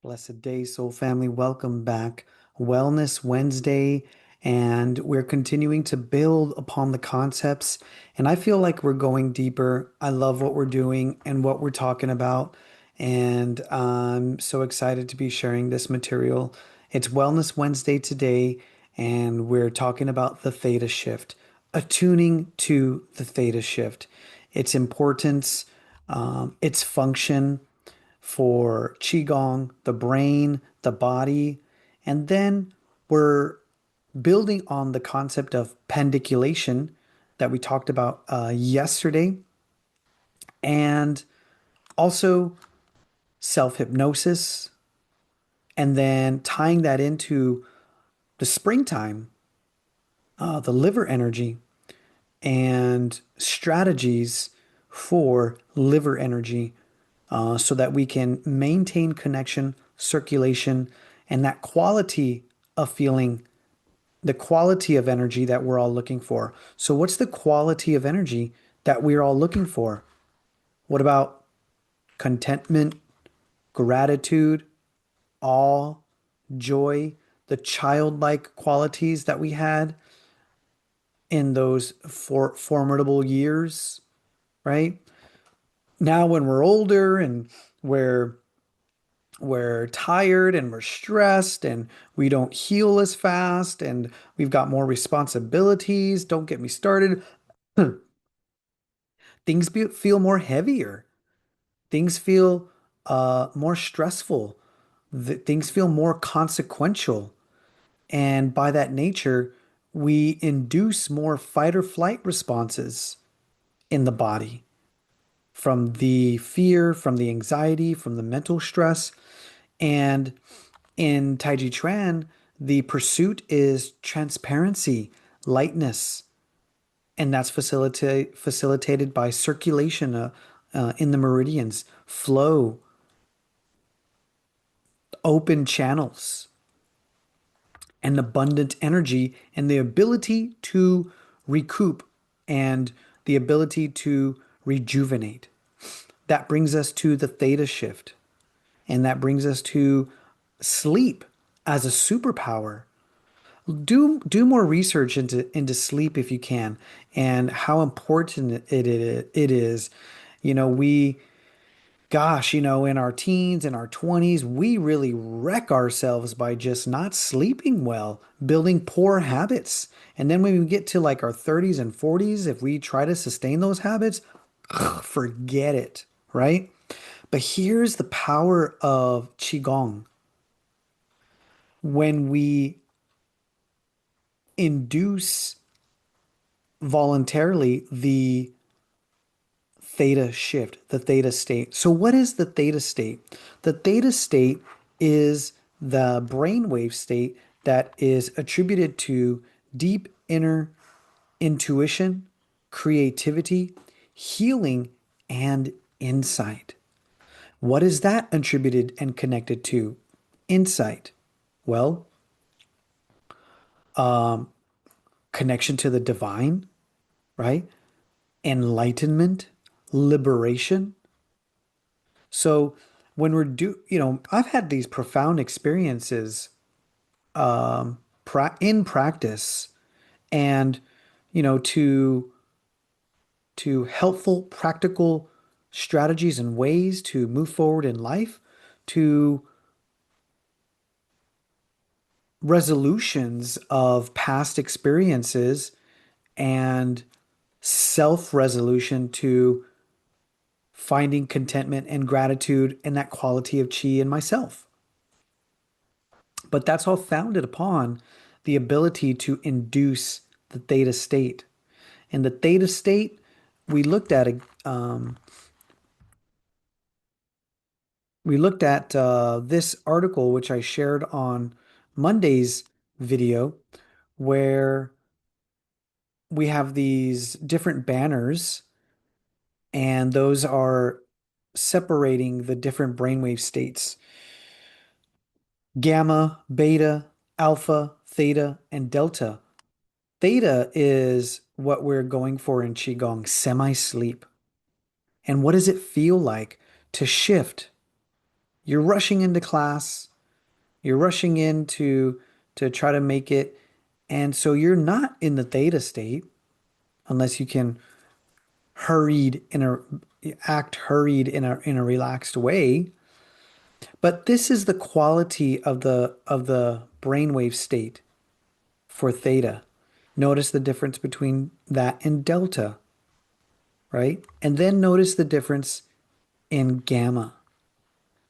Blessed day, soul family. Welcome back. Wellness Wednesday, and we're continuing to build upon the concepts. And I feel like we're going deeper. I love what we're doing and what we're talking about. And I'm so excited to be sharing this material. It's Wellness Wednesday today, and we're talking about the theta shift, attuning to the theta shift, its importance, its function for Qigong, the brain, the body. And then we're building on the concept of pendiculation that we talked about yesterday, and also self hypnosis, and then tying that into the springtime, the liver energy, and strategies for liver energy so that we can maintain connection, circulation, and that quality of feeling, the quality of energy that we're all looking for. So, what's the quality of energy that we're all looking for? What about contentment, gratitude, awe, joy, the childlike qualities that we had in those formidable years, right? Now, when we're older and we're we're tired and we're stressed and we don't heal as fast and we've got more responsibilities. Don't get me started. Feel more heavier. Things feel more stressful. Things feel more consequential. And by that nature, we induce more fight or flight responses in the body from the fear, from the anxiety, from the mental stress. And in Taiji Chuan, the pursuit is transparency, lightness, and that's facilitated by circulation in the meridians, flow, open channels, and abundant energy, and the ability to recoup and the ability to rejuvenate. That brings us to the theta shift, and that brings us to sleep as a superpower. Do more research into sleep if you can, and how important it is. You know, in our teens and our 20s, we really wreck ourselves by just not sleeping well, building poor habits. And then when we get to like our 30s and 40s, if we try to sustain those habits, forget it, right? But here's the power of Qigong. When we induce voluntarily the theta shift, the theta state. So, what is the theta state? The theta state is the brainwave state that is attributed to deep inner intuition, creativity, healing, and insight. What is that attributed and connected to? Insight. Well, connection to the divine, right? Enlightenment, liberation. So when I've had these profound experiences in practice, and to helpful practical strategies and ways to move forward in life, to resolutions of past experiences, and self-resolution to finding contentment and gratitude and that quality of chi in myself. But that's all founded upon the ability to induce the theta state. And the theta state, we looked at this article which I shared on Monday's video, where we have these different banners, and those are separating the different brainwave states: gamma, beta, alpha, theta, and delta. Theta is what we're going for in Qigong, semi-sleep. And what does it feel like to shift You're rushing into class, you're rushing in to try to make it, and so you're not in the theta state unless you can hurried in a act hurried in a relaxed way. But this is the quality of the brainwave state for theta. Notice the difference between that and delta, right? And then notice the difference in gamma.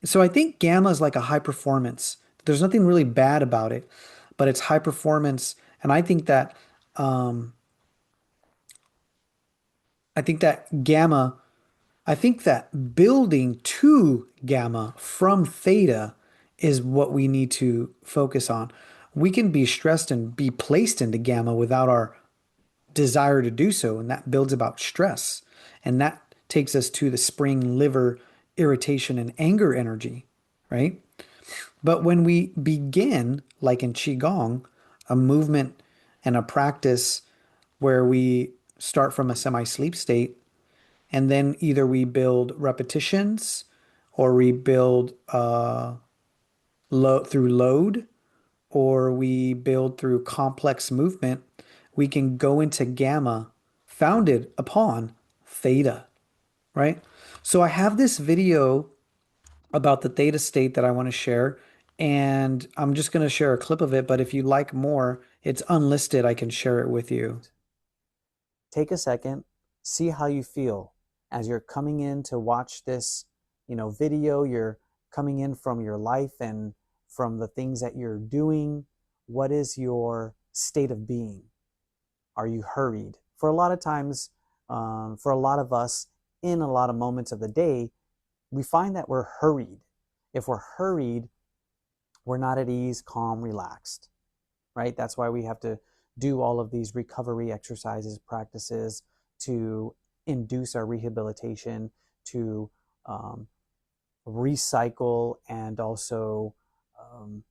So I think gamma is like a high performance. There's nothing really bad about it, but it's high performance. And um, I think that gamma, I think that building to gamma from theta is what we need to focus on. We can be stressed and be placed into gamma without our desire to do so, and that builds about stress. And that takes us to the spring, liver, irritation, and anger energy, right? But when we begin, like in Qigong, a movement and a practice where we start from a semi sleep state, and then either we build repetitions or we build through load or we build through complex movement, we can go into gamma founded upon theta, right? So I have this video about the theta state that I want to share, and I'm just going to share a clip of it, but if you like more, it's unlisted. I can share it with you. Take a second, see how you feel as you're coming in to watch this, video. You're coming in from your life and from the things that you're doing. What is your state of being? Are you hurried? For a lot of times, for a lot of us, in a lot of moments of the day, we find that we're hurried. If we're hurried, we're not at ease, calm, relaxed, right? That's why we have to do all of these recovery exercises, practices to induce our rehabilitation, to um, recycle and also um,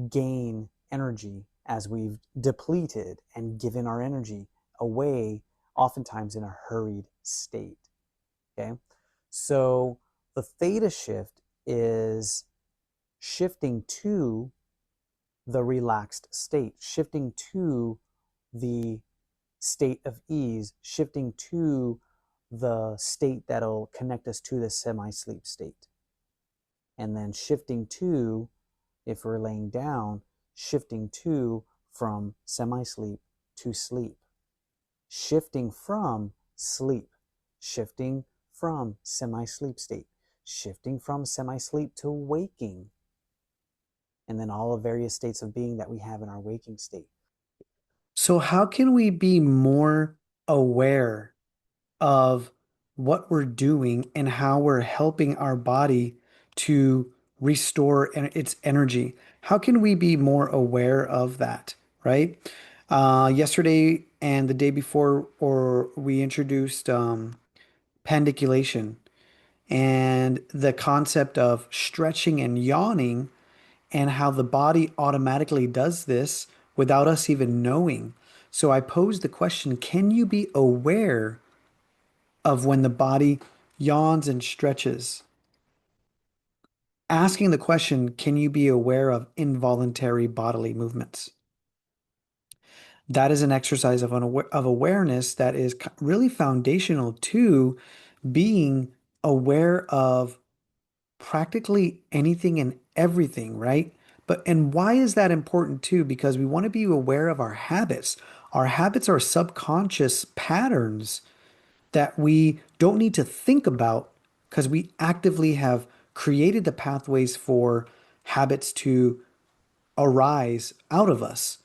gain energy as we've depleted and given our energy away, oftentimes in a hurried state. Okay. So the theta shift is shifting to the relaxed state, shifting to the state of ease, shifting to the state that'll connect us to the semi sleep state. And then shifting to, if we're laying down, shifting to from semi sleep to sleep, shifting from sleep, shifting from semi sleep state, shifting from semi sleep to waking, and then all the various states of being that we have in our waking state. So, how can we be more aware of what we're doing and how we're helping our body to restore its energy? How can we be more aware of that, right? Yesterday and the day before, or we introduced pandiculation and the concept of stretching and yawning and how the body automatically does this without us even knowing. So I posed the question, can you be aware of when the body yawns and stretches? Asking the question, can you be aware of involuntary bodily movements? That is an exercise of, of awareness that is really foundational to being aware of practically anything and everything, right? And why is that important too? Because we want to be aware of our habits. Our habits are subconscious patterns that we don't need to think about because we actively have created the pathways for habits to arise out of us.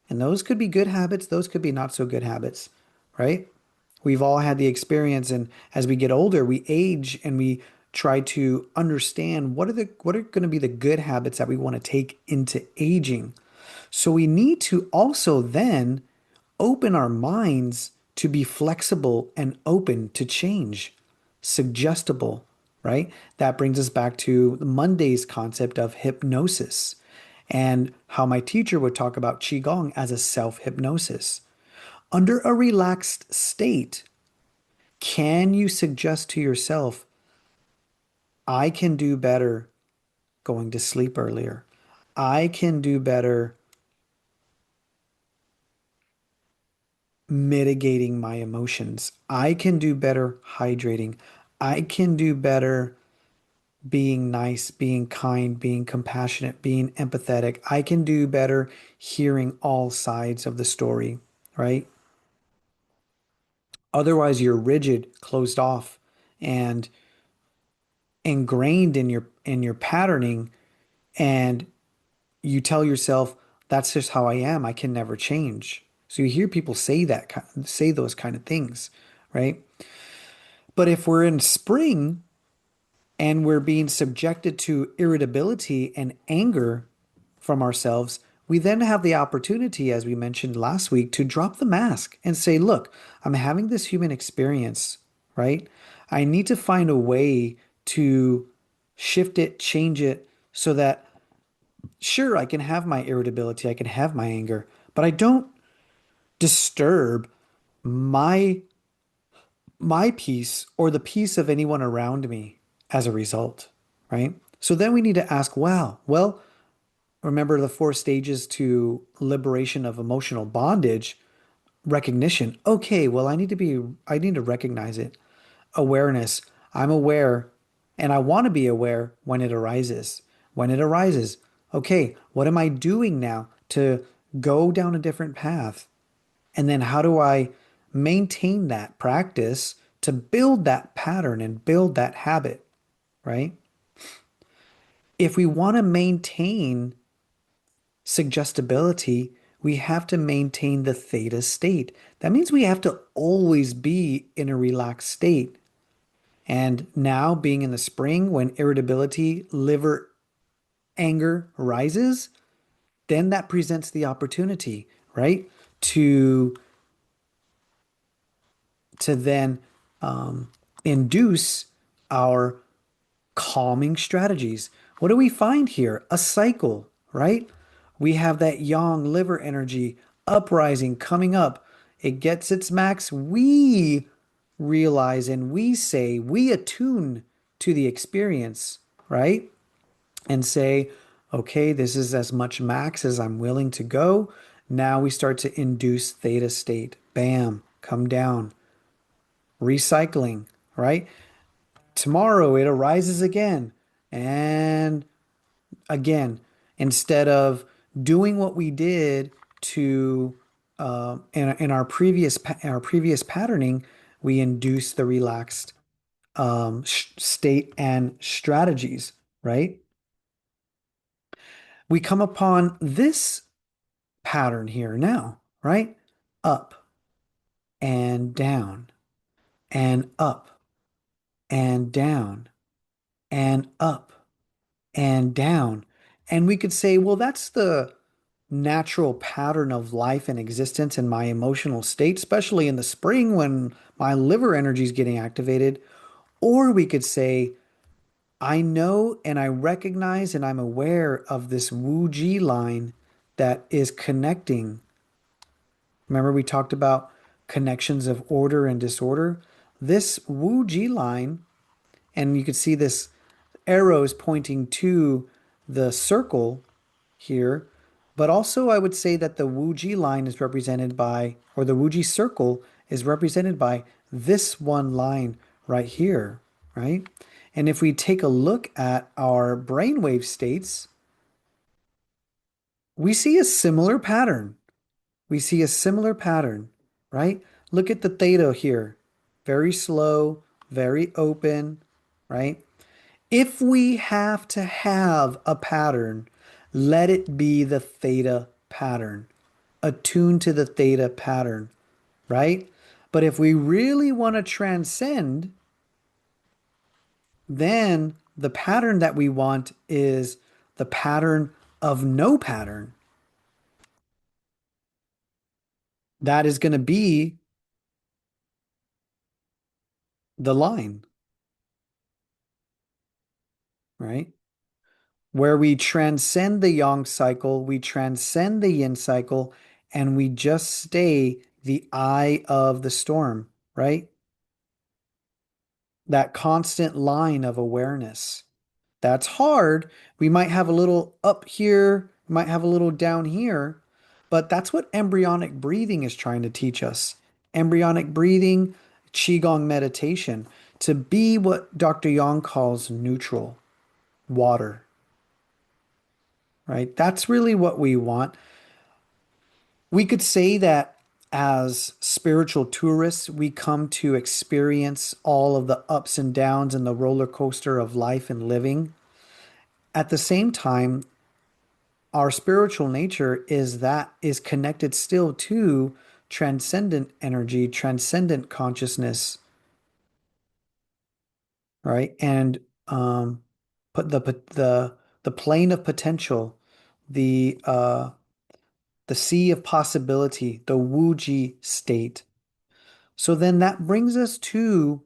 And those could be good habits, those could be not so good habits, right? We've all had the experience, and as we get older, we age and we try to understand what are going to be the good habits that we want to take into aging. So we need to also then open our minds to be flexible and open to change, suggestible, right? That brings us back to Monday's concept of hypnosis and how my teacher would talk about Qigong as a self hypnosis. Under a relaxed state, can you suggest to yourself, I can do better going to sleep earlier. I can do better mitigating my emotions. I can do better hydrating. I can do better being nice, being kind, being compassionate, being empathetic. I can do better hearing all sides of the story, right? Otherwise, you're rigid, closed off, and ingrained in your patterning, and you tell yourself, that's just how I am. I can never change. So you hear people say those kind of things, right? But if we're in spring and we're being subjected to irritability and anger from ourselves, we then have the opportunity, as we mentioned last week, to drop the mask and say, look, I'm having this human experience, right? I need to find a way to shift it, change it so that, sure, I can have my irritability, I can have my anger, but I don't disturb my my peace or the peace of anyone around me as a result, right? So then we need to ask, wow, well, remember the four stages to liberation of emotional bondage, recognition. Okay, well, I need to recognize it. Awareness. I'm aware and I want to be aware when it arises. When it arises, okay, what am I doing now to go down a different path? And then how do I maintain that practice to build that pattern and build that habit, right? If we want to maintain suggestibility, we have to maintain the theta state. That means we have to always be in a relaxed state. And now, being in the spring when irritability, liver anger rises, then that presents the opportunity, right? To then induce our calming strategies. What do we find here? A cycle, right? We have that yang liver energy uprising coming up. It gets its max. We realize and we say, we attune to the experience, right? And say, okay, this is as much max as I'm willing to go. Now we start to induce theta state. Bam, come down. Recycling, right? Tomorrow it arises again. And again, instead of doing what we did to in our previous patterning, we induce the relaxed state and strategies, right? We come upon this pattern here now, right? Up and down and up and down and up and down. And we could say, well, that's the natural pattern of life and existence in my emotional state, especially in the spring when my liver energy is getting activated. Or we could say, I know and I recognize and I'm aware of this Wu Ji line that is connecting. Remember, we talked about connections of order and disorder? This Wu Ji line, and you can see this arrows pointing to the circle here. But also, I would say that the Wuji line is represented by, or the Wuji circle is represented by this one line right here, right? And if we take a look at our brainwave states, we see a similar pattern. We see a similar pattern, right? Look at the theta here. Very slow, very open, right? If we have to have a pattern, let it be the theta pattern, attuned to the theta pattern, right? But if we really want to transcend, then the pattern that we want is the pattern of no pattern. That is going to be the line, right? Where we transcend the yang cycle, we transcend the yin cycle, and we just stay the eye of the storm, right? That constant line of awareness. That's hard. We might have a little up here, we might have a little down here, but that's what embryonic breathing is trying to teach us. Embryonic breathing, Qigong meditation, to be what Dr. Yang calls neutral, water, right? That's really what we want. We could say that as spiritual tourists, we come to experience all of the ups and downs and the roller coaster of life and living. At the same time, our spiritual nature is connected still to transcendent energy, transcendent consciousness, right? And put the plane of potential, the sea of possibility, the Wuji state. So then that brings us to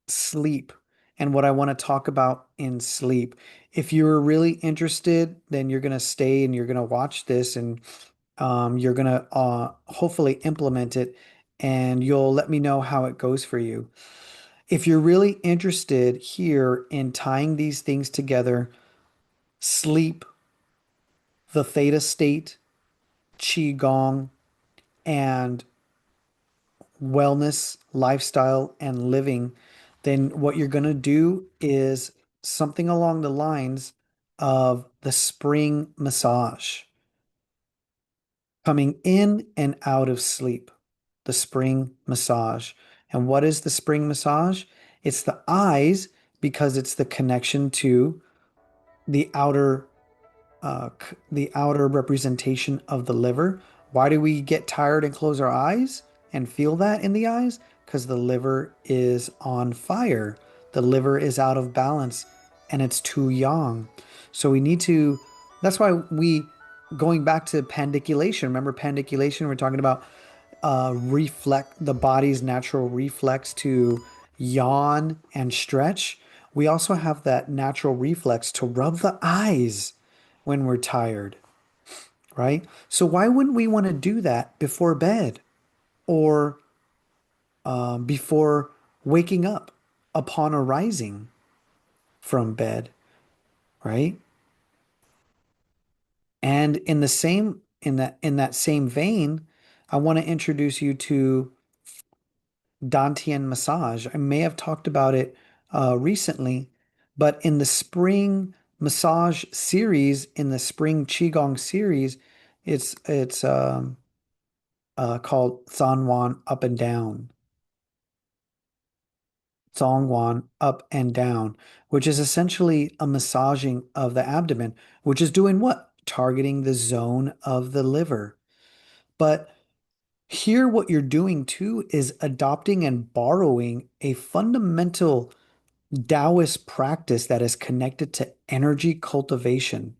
sleep and what I want to talk about in sleep. If you're really interested, then you're going to stay and you're going to watch this and you're going to hopefully implement it and you'll let me know how it goes for you. If you're really interested here in tying these things together, sleep, the theta state, qigong, and wellness, lifestyle, and living, then what you're going to do is something along the lines of the spring massage, coming in and out of sleep, the spring massage. And what is the spring massage? It's the eyes because it's the connection to the the outer representation of the liver. Why do we get tired and close our eyes and feel that in the eyes? Because the liver is on fire. The liver is out of balance and it's too yang. So we need to, that's why going back to pandiculation, remember pandiculation, we're talking about reflect the body's natural reflex to yawn and stretch. We also have that natural reflex to rub the eyes when we're tired, right? So why wouldn't we want to do that before bed or before waking up upon arising from bed, right? And in that same vein, I want to introduce you to Dantian massage. I may have talked about it recently, but in the spring massage series, in the spring Qigong series, it's called Zanwan up and down. Zongwan up and down, which is essentially a massaging of the abdomen, which is doing what? Targeting the zone of the liver. But here, what you're doing too is adopting and borrowing a fundamental Taoist practice that is connected to energy cultivation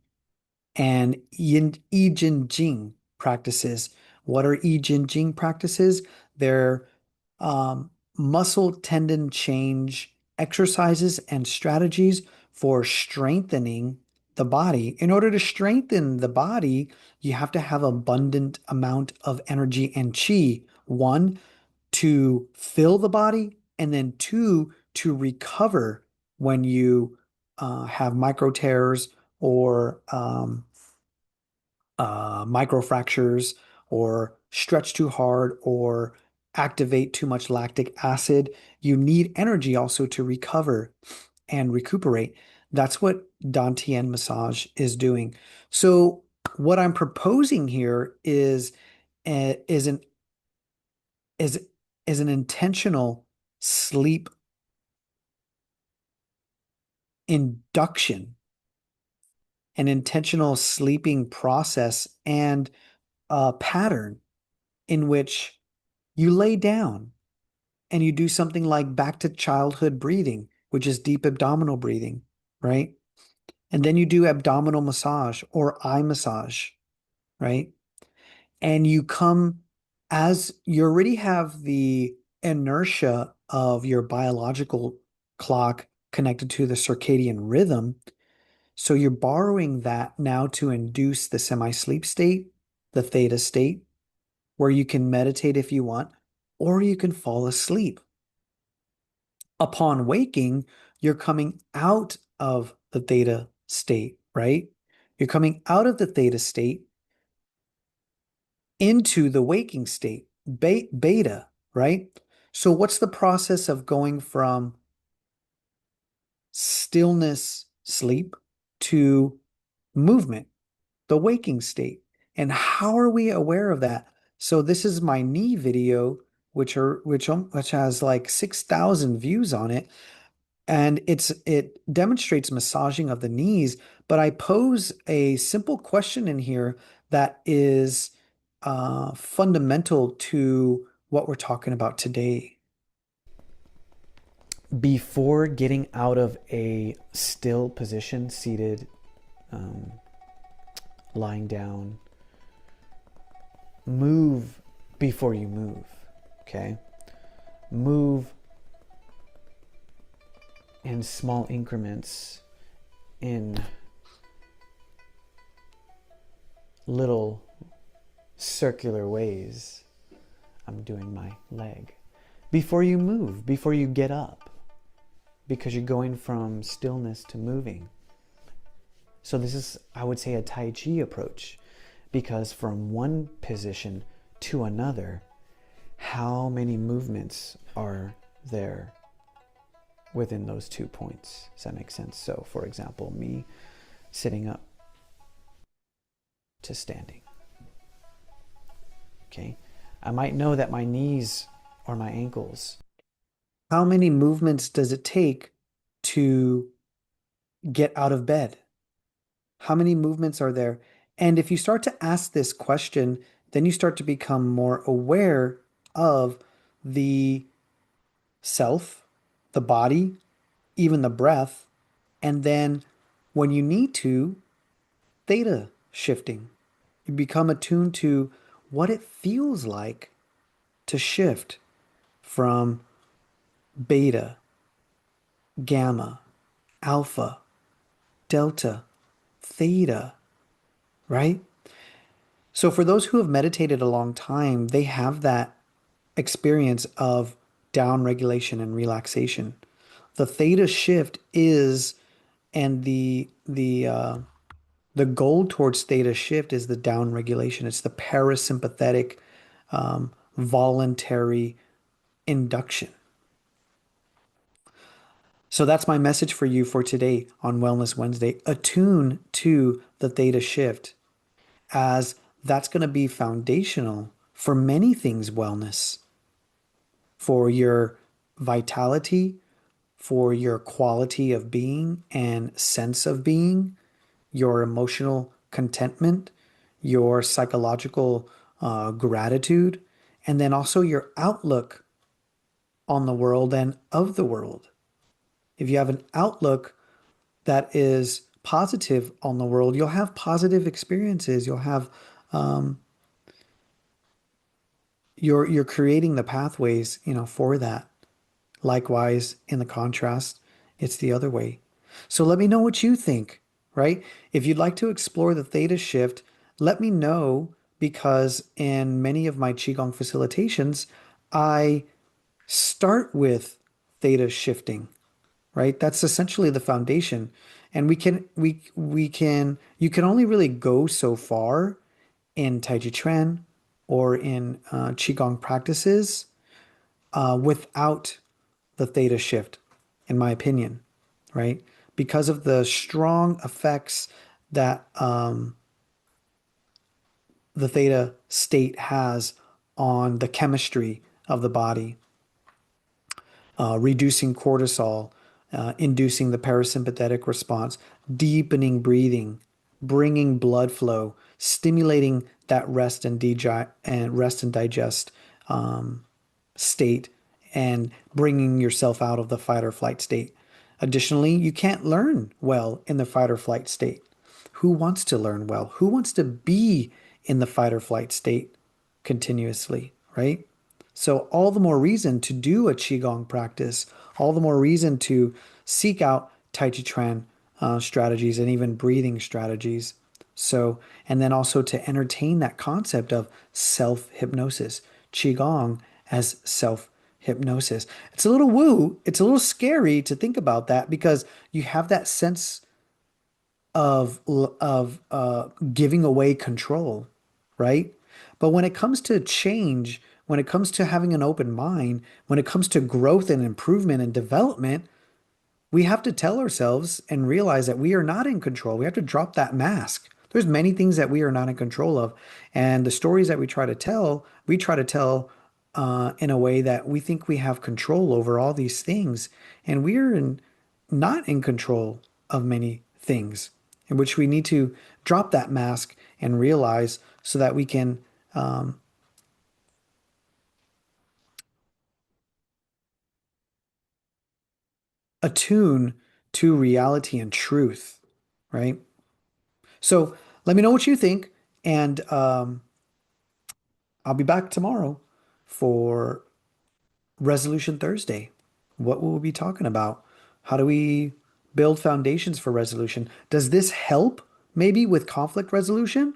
and I Ching Jing practices. What are I Ching Jing practices? They're muscle tendon change exercises and strategies for strengthening the body. In order to strengthen the body, you have to have abundant amount of energy and chi. One, to fill the body, and then two, to recover when you have micro tears or microfractures or stretch too hard or activate too much lactic acid. You need energy also to recover and recuperate. That's what Dantian massage is doing. So what I'm proposing here uh, is an is is an intentional sleep induction, an intentional sleeping process and a pattern in which you lay down and you do something like back to childhood breathing, which is deep abdominal breathing, right? And then you do abdominal massage or eye massage, right? And you come as you already have the inertia of your biological clock connected to the circadian rhythm. So you're borrowing that now to induce the semi-sleep state, the theta state, where you can meditate if you want, or you can fall asleep. Upon waking, you're coming out of the theta state, right? You're coming out of the theta state into the waking state, beta, right? So, what's the process of going from stillness, sleep, to movement, the waking state? And how are we aware of that? So, this is my knee video, which has like 6,000 views on it, and it demonstrates massaging of the knees, but I pose a simple question in here that is fundamental to what we're talking about today. Before getting out of a still position, seated, um, lying down, move before you move. Okay? Move in small increments, in little circular ways. I'm doing my leg. Before you move, before you get up, because you're going from stillness to moving. So this is, I would say, a Tai Chi approach, because from one position to another, how many movements are there within those 2 points? Does that make sense? So, for example, me sitting up to standing. Okay, I might know that my knees or my ankles. How many movements does it take to get out of bed? How many movements are there? And if you start to ask this question, then you start to become more aware of the self, the body, even the breath. And then when you need to, theta shifting. You become attuned to what it feels like to shift from beta, gamma, alpha, delta, theta, right? So for those who have meditated a long time, they have that experience of down regulation and relaxation. The theta shift is, and the goal towards theta shift is the down regulation. It's the parasympathetic, voluntary induction. So that's my message for you for today on Wellness Wednesday. Attune to the theta shift, as that's going to be foundational for many things wellness, for your vitality, for your quality of being and sense of being, your emotional contentment, your psychological gratitude, and then also your outlook on the world and of the world. If you have an outlook that is positive on the world, you'll have positive experiences. You'll have you're creating the pathways, for that. Likewise, in the contrast, it's the other way. So let me know what you think, right? If you'd like to explore the theta shift, let me know, because in many of my Qigong facilitations, I start with theta shifting, right? That's essentially the foundation. And we can you can only really go so far in Tai Chi Chuan or in Qigong practices without the theta shift, in my opinion, right? Because of the strong effects that the theta state has on the chemistry of the body, reducing cortisol, inducing the parasympathetic response, deepening breathing, bringing blood flow, stimulating that rest and digest state, and bringing yourself out of the fight or flight state. Additionally, you can't learn well in the fight or flight state. Who wants to learn well? Who wants to be in the fight or flight state continuously, right? So, all the more reason to do a Qigong practice, all the more reason to seek out Tai Chi Chuan strategies and even breathing strategies. So, and then also to entertain that concept of self hypnosis, Qigong as self hypnosis. It's a little woo. It's a little scary to think about that because you have that sense of giving away control, right? But when it comes to change, when it comes to having an open mind, when it comes to growth and improvement and development, we have to tell ourselves and realize that we are not in control. We have to drop that mask. There's many things that we are not in control of, and the stories that we try to tell in a way that we think we have control over all these things, and not in control of many things, in which we need to drop that mask and realize so that we can um, attune to reality and truth, right? So let me know what you think, and I'll be back tomorrow for Resolution Thursday. What will we be talking about? How do we build foundations for resolution? Does this help maybe with conflict resolution?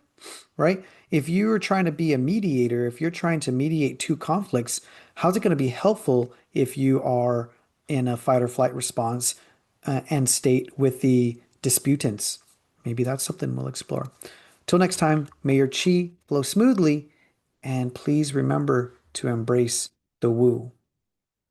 Right? If you're trying to be a mediator, if you're trying to mediate two conflicts, how's it going to be helpful if you are in a fight or flight response and state with the disputants? Maybe that's something we'll explore. Till next time, may your chi flow smoothly, and please remember to embrace the woo.